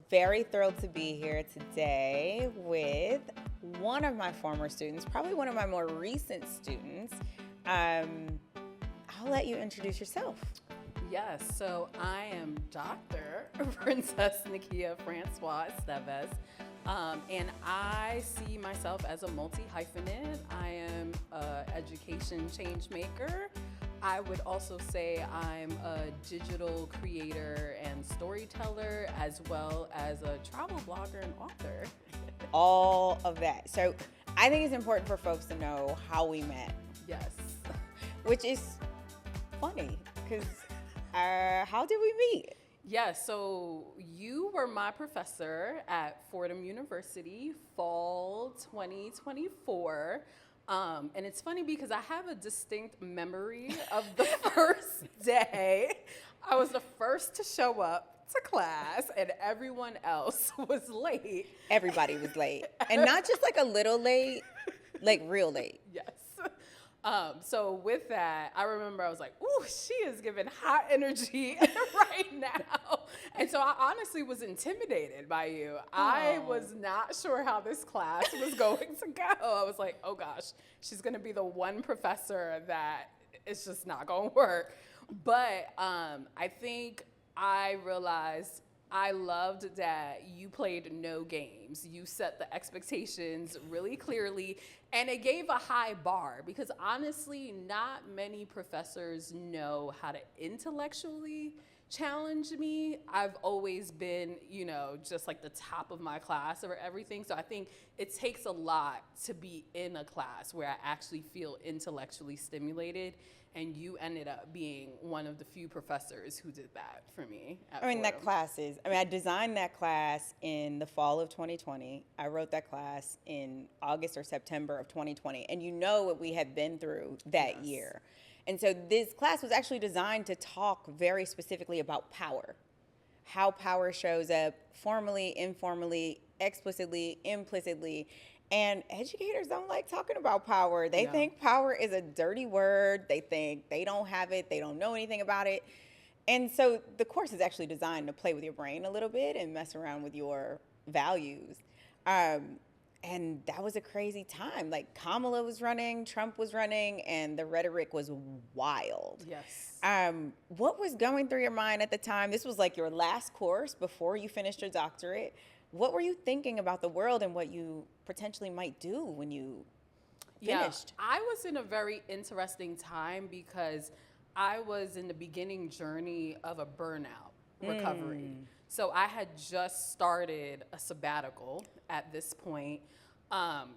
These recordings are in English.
very thrilled to be here today with one of my former students, probably one of my more recent students. I'll let you introduce yourself. Yes, so I am Dr. Princess Nakia Francois-Estavez, and I see myself as a multi-hyphenate. I am an education change maker. I would also say I'm a digital creator and storyteller, as well as a travel blogger and author. All of that. So I think it's important for folks to know how we met. Yes. Which is funny, because how did we meet? Yeah, so you were my professor at Fordham University, fall 2024. And it's funny because I have a distinct memory of the first day. I was the first to show up to class, and everyone else was late. Everybody was late. And not just like a little late, like real late. Yes. So with that, I remember I was like, ooh, she is giving hot energy right now. And so I honestly was intimidated by you. I was not sure how this class was going to go. I was like, oh gosh, she's going to be the one professor that it's just not going to work. But I think I realized I loved that you played no games. You set the expectations really clearly, and it gave a high bar because honestly, not many professors know how to intellectually challenge me. I've always been, just like the top of my class or everything. So I think it takes a lot to be in a class where I actually feel intellectually stimulated. And you ended up being one of the few professors who did that for me. I designed that class in the fall of 2020. I wrote that class in August or September of 2020. And you know what we had been through that year. And so this class was actually designed to talk very specifically about power, how power shows up formally, informally, explicitly, implicitly. And educators don't like talking about power. They think power is a dirty word. They think they don't have it. They don't know anything about it. And so the course is actually designed to play with your brain a little bit and mess around with your values. And that was a crazy time. Like Kamala was running, Trump was running, and the rhetoric was wild. Yes. What was going through your mind at the time? This was like your last course before you finished your doctorate. What were you thinking about the world and what you potentially might do when you finished? Yeah, I was in a very interesting time because I was in the beginning journey of a burnout recovery. So I had just started a sabbatical at this point.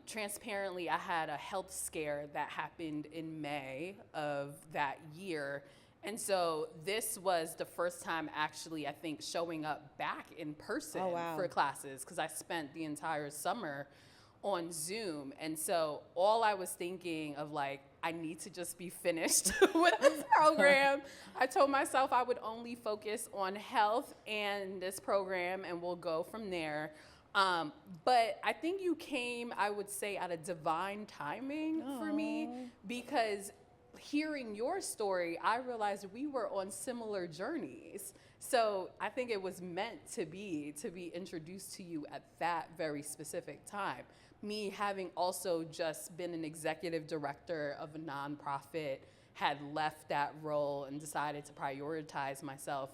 Transparently, I had a health scare that happened in May of that year. And so this was the first time actually, I think, showing up back in person for classes because I spent the entire summer on Zoom. And so all I was thinking of I need to just be finished with this program. I told myself I would only focus on health and this program and we'll go from there. But I think you came, I would say, at a divine timing for me because hearing your story, I realized we were on similar journeys. So I think it was meant to be introduced to you at that very specific time. Me having also just been an executive director of a nonprofit, had left that role and decided to prioritize myself,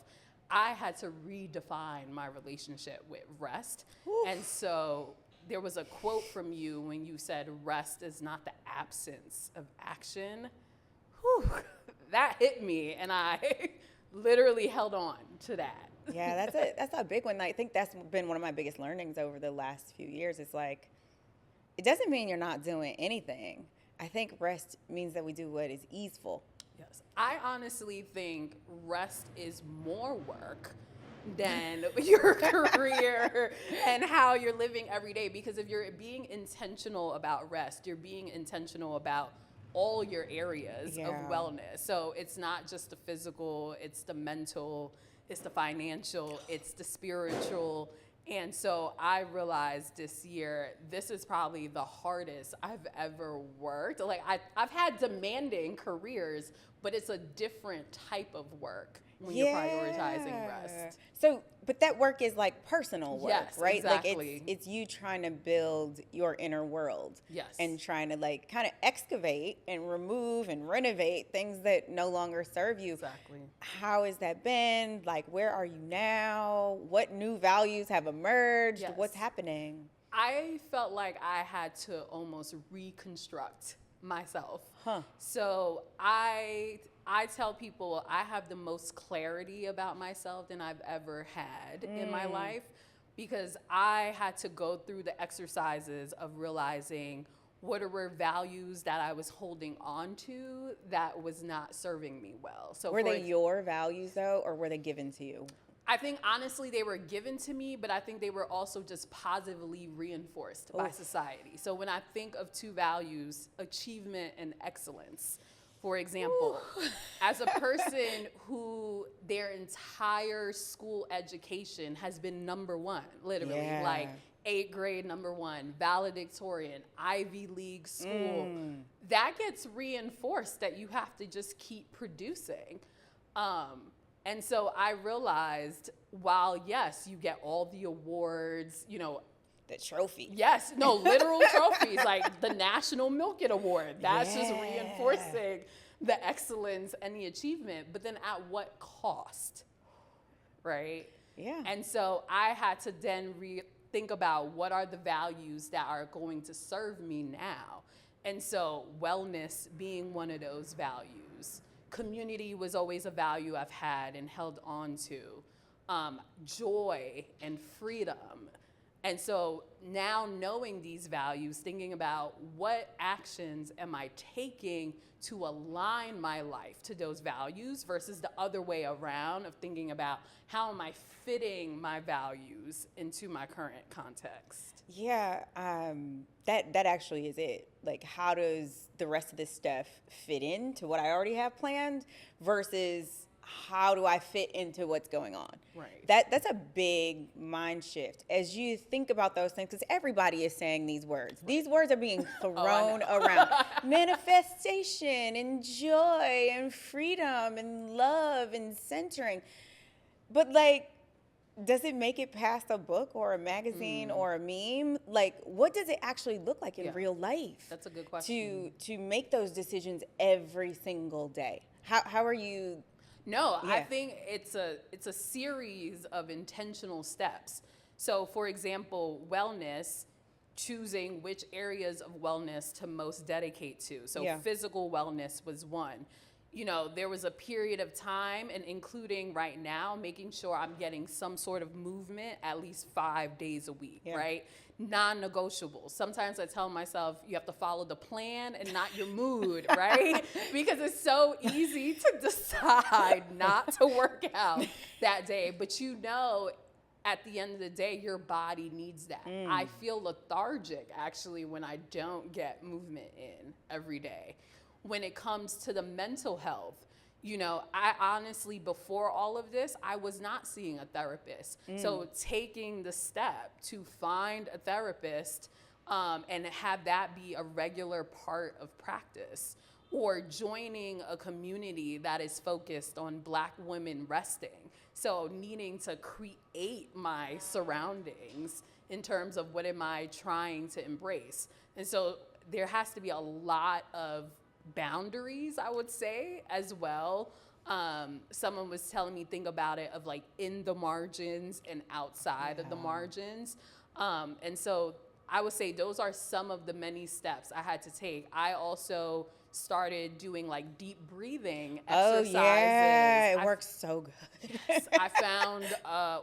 I had to redefine my relationship with rest. Oof. And so there was a quote from you when you said, rest is not the absence of action. Whew, that hit me, and I literally held on to that. Yeah, that's a big one. I think that's been one of my biggest learnings over the last few years. It's like, it doesn't mean you're not doing anything. I think rest means that we do what is easeful. Yes, I honestly think rest is more work than your career and how you're living every day. Because if you're being intentional about rest, you're being intentional about all your areas of wellness. So it's not just the physical, it's the mental, it's the financial, it's the spiritual. And so I realized this year, this is probably the hardest I've ever worked. Like I've had demanding careers but it's a different type of work when you're prioritizing rest. So, but that work is like personal work, Yes, right? exactly. Like it's you trying to build your inner world. Yes. And trying to like kind of excavate and remove and renovate things that no longer serve you. Exactly. How has that been? Like, where are you now? What new values have emerged? Yes. What's happening? I felt like I had to almost reconstruct myself. Huh. So I tell people I have the most clarity about myself than I've ever had in my life, because I had to go through the exercises of realizing what were values that I was holding on to that was not serving me well. So Were they your values though, or were they given to you? I think honestly they were given to me, but I think they were also just positively reinforced by society. So when I think of two values, achievement and excellence, for example, as a person who their entire school education has been number one, literally, like 8th grade number one, valedictorian, Ivy League school, that gets reinforced that you have to just keep producing. And so I realized, while yes, you get all the awards, you know, The trophy. yes, no, literal trophies, like the National Milk It Award. That's just reinforcing the excellence and the achievement. But then at what cost, right? Yeah. And so I had to then think about what are the values that are going to serve me now. And so wellness being one of those values. Community was always a value I've had and held on to. Joy and freedom. And so now knowing these values, thinking about what actions am I taking to align my life to those values versus the other way around of thinking about how am I fitting my values into my current context. Yeah, that actually is it. Like, how does the rest of this stuff fit into what I already have planned versus how do I fit into what's going on? Right. That's a big mind shift as you think about those things, because everybody is saying these words. These words are being thrown around. Manifestation and joy and freedom and love and centering. But like, does it make it past a book or a magazine or a meme? Like, what does it actually look like in real life? That's a good question. To make those decisions every single day. How are you? No, I think it's a series of intentional steps. So, for example, wellness, choosing which areas of wellness to most dedicate to. So physical wellness was one. You know, there was a period of time, and including right now, making sure I'm getting some sort of movement at least 5 days a week, right? Non-negotiable. Sometimes I tell myself you have to follow the plan and not your mood, right? Because it's so easy to decide not to work out that day. But you know, at the end of the day, your body needs that. I feel lethargic, actually, when I don't get movement in every day. When it comes to the mental health, you know, I honestly, before all of this, I was not seeing a therapist. So taking the step to find a therapist and have that be a regular part of practice, or joining a community that is focused on Black women resting. So needing to create my surroundings in terms of what am I trying to embrace. And so there has to be a lot of boundaries, I would say, as well. Someone was telling me, think about it of like in the margins and outside of the margins. And so I would say those are some of the many steps I had to take. I also started doing like deep breathing exercises. Oh yeah, it works so good. Yes, I found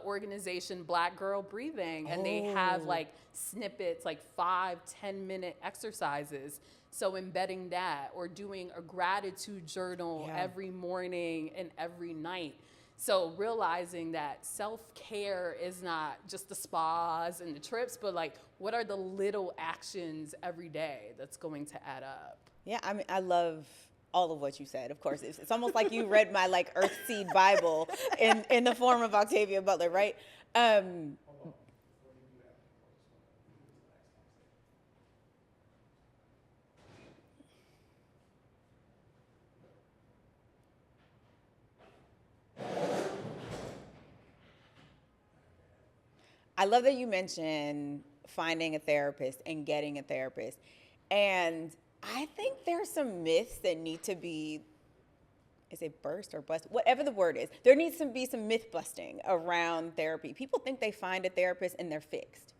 organization Black Girl Breathing, and they have like snippets, like 5-10 minute exercises. So embedding that, or doing a gratitude journal every morning and every night. So realizing that self-care is not just the spas and the trips, but like what are the little actions every day that's going to add up? Yeah, I mean, I love all of what you said. Of course, it's almost like you read my like Earthseed Bible in the form of Octavia Butler, right? I love that you mentioned finding a therapist and getting a therapist. And I think there's some myths that need to be, is it burst or bust? Whatever the word is. There needs to be some myth busting around therapy. People think they find a therapist and they're fixed.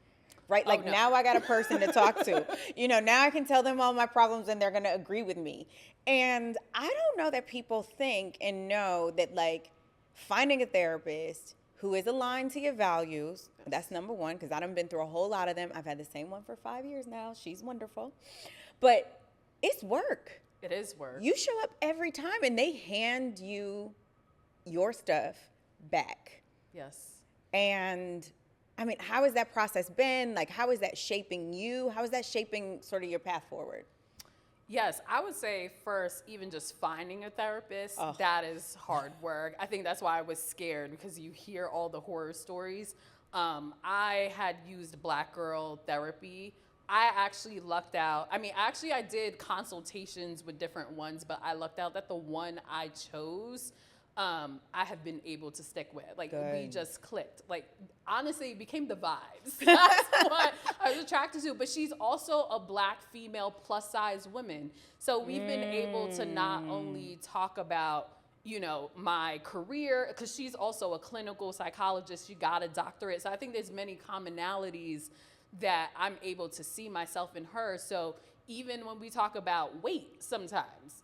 Right? Like, no. now I got a person to talk to. Now I can tell them all my problems and they're going to agree with me. And I don't know that people think and know that, like, finding a therapist who is aligned to your values, that's number one, because I done been through a whole lot of them. I've had the same one for 5 years now. She's wonderful. But it's work. It is work. You show up every time and they hand you your stuff back. Yes. And I mean, how has that process been? Like, how is that shaping you? How is that shaping sort of your path forward? Yes, I would say first, even just finding a therapist, that is hard work. I think that's why I was scared, because you hear all the horror stories. I had used Black Girl Therapy. I actually lucked out. I mean, actually, I did consultations with different ones, but I lucked out that the one I chose, I have been able to stick with. Like, we just clicked. Like, honestly, it became the vibes. That's what I was attracted to. But she's also a Black female plus size woman. So we've been able to not only talk about, my career, because she's also a clinical psychologist. She got a doctorate. So I think there's many commonalities that I'm able to see myself in her. So even when we talk about weight, sometimes,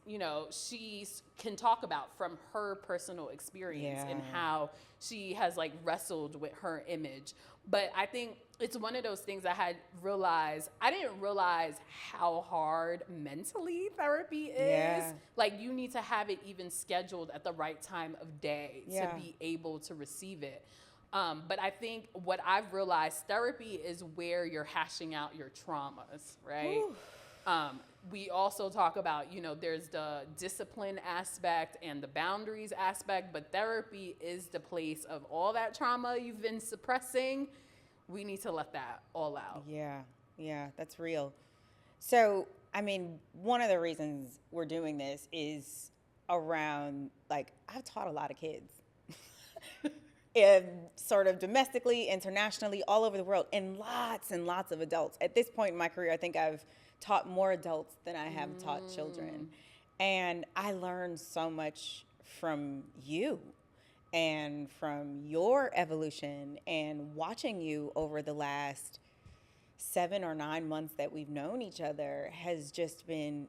she can talk about from her personal experience and how she has, like, wrestled with her image. But I think it's one of those things I had realized. I didn't realize how hard mentally therapy is. Yeah. Like, you need to have it even scheduled at the right time of day to be able to receive it. But I think what I've realized, therapy is where you're hashing out your traumas, right? We also talk about, there's the discipline aspect and the boundaries aspect, but therapy is the place of all that trauma you've been suppressing. We need to let that all out. Yeah, that's real. So, I mean, one of the reasons we're doing this is around, like, I've taught a lot of kids. Sort of domestically, internationally, all over the world, and lots of adults. At this point in my career, I think I've taught more adults than I have taught children. And I learned so much from you and from your evolution, and watching you over the last 7 or 9 months that we've known each other has just been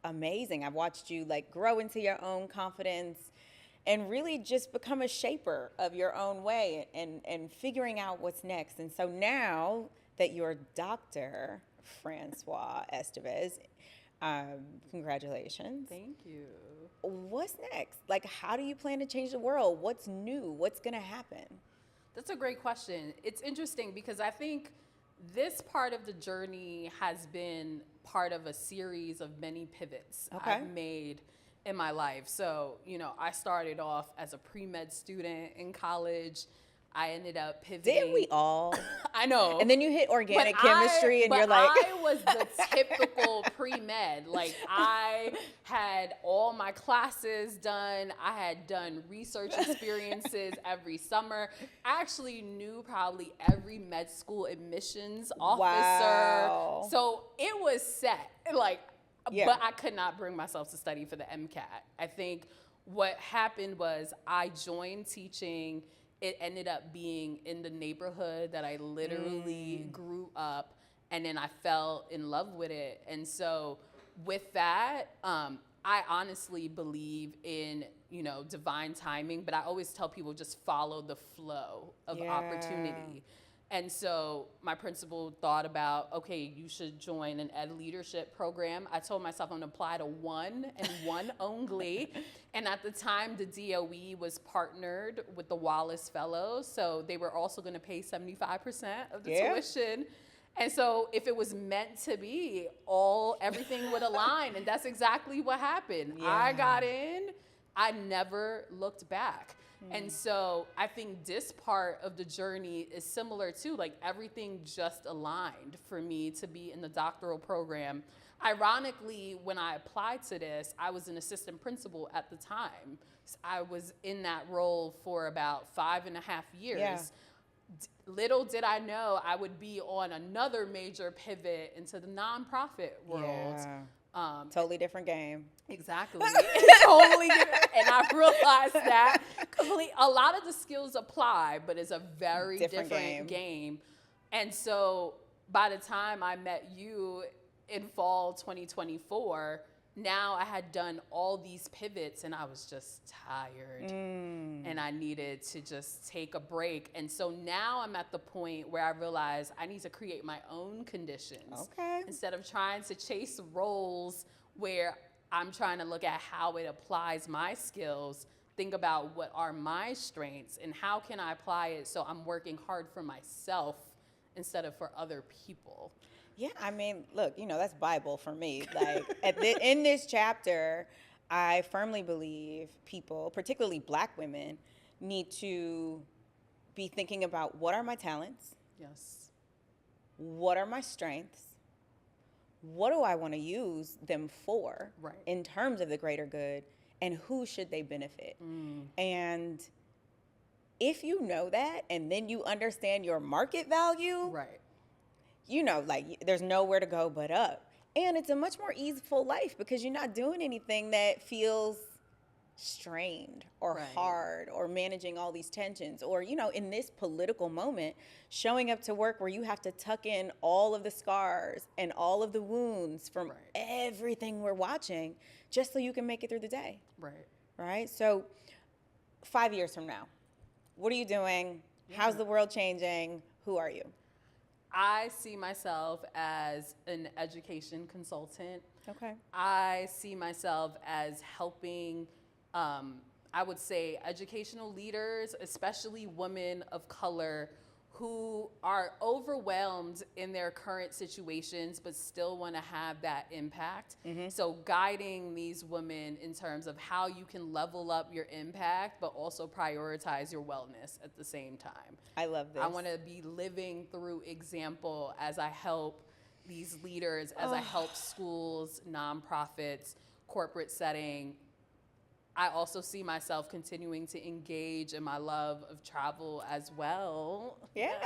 amazing. I've watched you, like, grow into your own confidence and really just become a shaper of your own way and figuring out what's next. And so now that you're Dr. Francois-Estavez, congratulations. Thank you. What's next? Like, how do you plan to change the world? What's new? What's going to happen? That's a great question. It's interesting because I think this part of the journey has been part of a series of many pivots I've made in my life. So, I started off as a pre-med student in college. I ended up pivoting. Didn't we all? I know. And then you hit organic chemistry and you're like. I was the typical pre-med. Like, I had all my classes done. I had done research experiences every summer. I actually knew probably every med school admissions officer. Wow. So it was set. But I could not bring myself to study for the MCAT. I think what happened was I joined teaching. It ended up being in the neighborhood that I literally grew up, and then I fell in love with it. And so with that, I honestly believe in, divine timing, but I always tell people just follow the flow of opportunity. And so my principal thought about, okay, you should join an ed leadership program. I told myself I'm going to apply to one and one only. And at the time, the DOE was partnered with the Wallace Fellows. So they were also going to pay 75% of the tuition. And so if it was meant to be, everything would align. And that's exactly what happened. I got in. I never looked back. And so I think this part of the journey is similar too. Like, everything just aligned for me to be in the doctoral program. Ironically, when I applied to this, I was an assistant principal at the time. I was in that role for about 5.5 years. little did I know I would be on another major pivot into the nonprofit world. Yeah. Totally different game. Exactly. Totally different. And I realized that a lot of the skills apply, but it's a very different game. And so by the time I met you in fall 2024, now I had done all these pivots and I was just tired and I needed to just take a break. And so now I'm at the point where I realize I need to create my own conditions. Okay. Instead of trying to chase roles where I'm trying to look at how it applies my skills, think about what are my strengths and how can I apply it so I'm working hard for myself instead of for other people. Yeah, I mean, look, that's Bible for me. Like in this chapter, I firmly believe people, particularly Black women, need to be thinking about what are my talents? Yes. What are my strengths? What do I want to use them for in terms of the greater good? And who should they benefit? And if you know that and then you understand your market value, there's nowhere to go but up. And it's a much more easeful life because you're not doing anything that feels strained or hard or managing all these tensions or, in this political moment, showing up to work where you have to tuck in all of the scars and all of the wounds from everything we're watching just so you can make it through the day. Right? So 5 years from now, what are you doing? How's the world changing? Who are you? I see myself as an education consultant. Okay. I see myself as helping, I would say, educational leaders, especially women of color, who are overwhelmed in their current situations but still want to have that impact. So guiding these women in terms of how you can level up your impact but also prioritize your wellness at the same time. I love this. I want to be living through example as I help these leaders, as I help schools, nonprofits, corporate setting. I also see myself continuing to engage in my love of travel as well. Yes.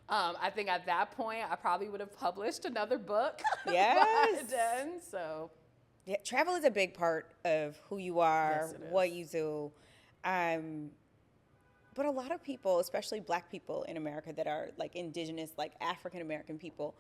I think at that point, I probably would have published another book. Yes. By then, so. Yeah, travel is a big part of who you are, Yes, it is. what you do. But a lot of people, especially Black people in America that are like indigenous, like African American people,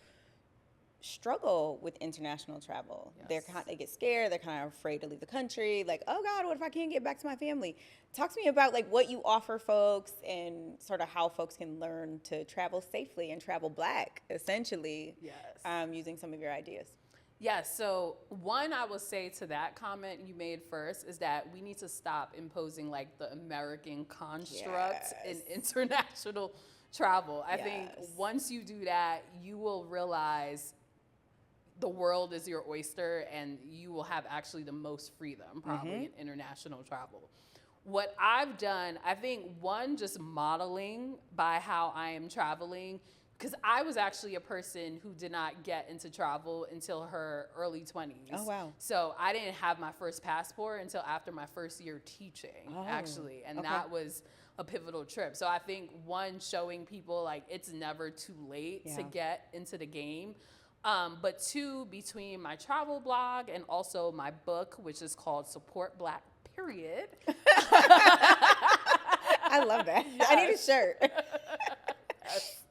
struggle with international travel. Yes. They get scared. They're kind of afraid to leave the country. Like, oh God, what if I can't get back to my family? Talk to me about like what you offer folks and sort of how folks can learn to travel safely and travel Black, essentially. Yes. Using some of your ideas. Yes. So one, I will say to that comment you made first is that we need to stop imposing like the American construct in international travel. I think once you do that, you will realize the world is your oyster and you will have actually the most freedom probably in international travel. What I've done, I think one, just modeling by how I am traveling, because I was actually a person who did not get into travel until her early 20s. Oh, wow. So I didn't have my first passport until after my first year teaching, actually. And that was a pivotal trip. So I think one, showing people like it's never too late to get into the game. But two, between my travel blog and also my book, which is called Support Black, period. I love that. Yes. I need a shirt. Yes.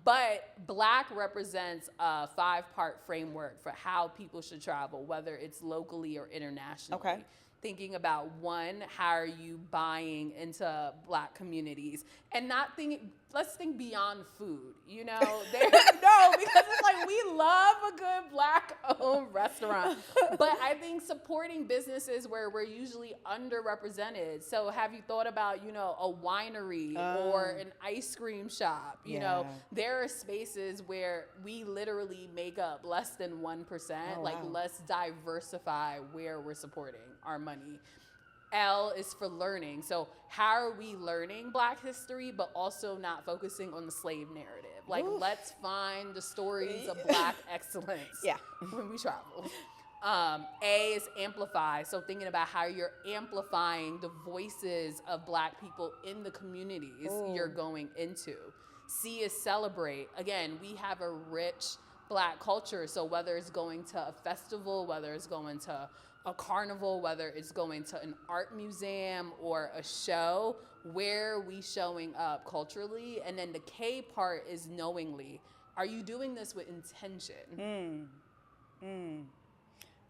But Black represents a 5-part framework for how people should travel, whether it's locally or internationally. Okay. Thinking about one, how are you buying into Black communities, and not thinking. Let's think beyond food. No, because it's like we love a good Black-owned restaurant, but I think supporting businesses where we're usually underrepresented. So have you thought about a winery or an ice cream shop? There are spaces where we literally make up less than 1%. Let's diversify where we're supporting our money. L is for learning. So how are we learning Black history, but also not focusing on the slave narrative? Let's find the stories of Black excellence when we travel. A is amplify. So thinking about how you're amplifying the voices of Black people in the communities you're going into. C is celebrate. Again, we have a rich Black culture. So whether it's going to a festival, whether it's going to a carnival, whether it's going to an art museum or a show, where are we showing up culturally? And then the K part is knowingly. Are you doing this with intention?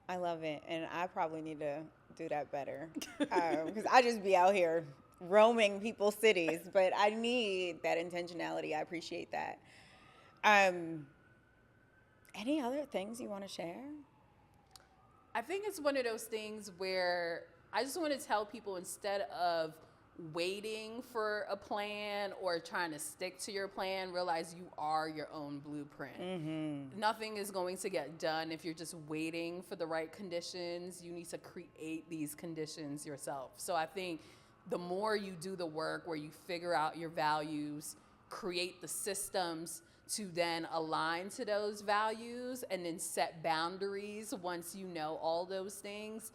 I love it, and I probably need to do that better because I just be out here roaming people's cities, but I need that intentionality. I appreciate that. Any other things you want to share? I think it's one of those things where I just want to tell people, instead of waiting for a plan or trying to stick to your plan, realize you are your own blueprint. Nothing is going to get done if you're just waiting for the right conditions. You need to create these conditions yourself. So I think the more you do the work where you figure out your values, create the systems to then align to those values, and then set boundaries once you know all those things,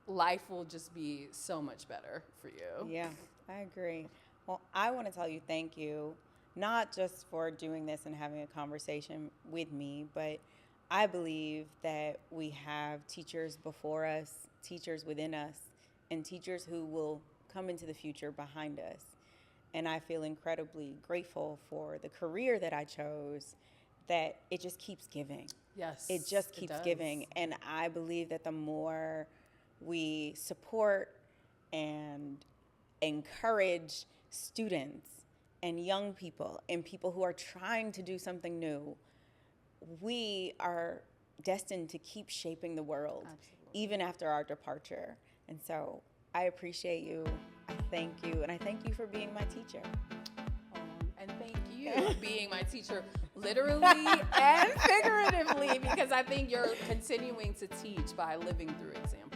life will just be so much better for you. Yeah, I agree. Well, I want to tell you thank you, not just for doing this and having a conversation with me, but I believe that we have teachers before us, teachers within us, and teachers who will come into the future behind us. And I feel incredibly grateful for the career that I chose, that it just keeps giving. Yes, It just keeps giving. And I believe that the more we support and encourage students and young people and people who are trying to do something new, we are destined to keep shaping the world. Absolutely. Even after our departure. And so I appreciate you. I thank you. And I thank you for being my teacher. And thank you for being my teacher, literally and figuratively, because I think you're continuing to teach by living through example.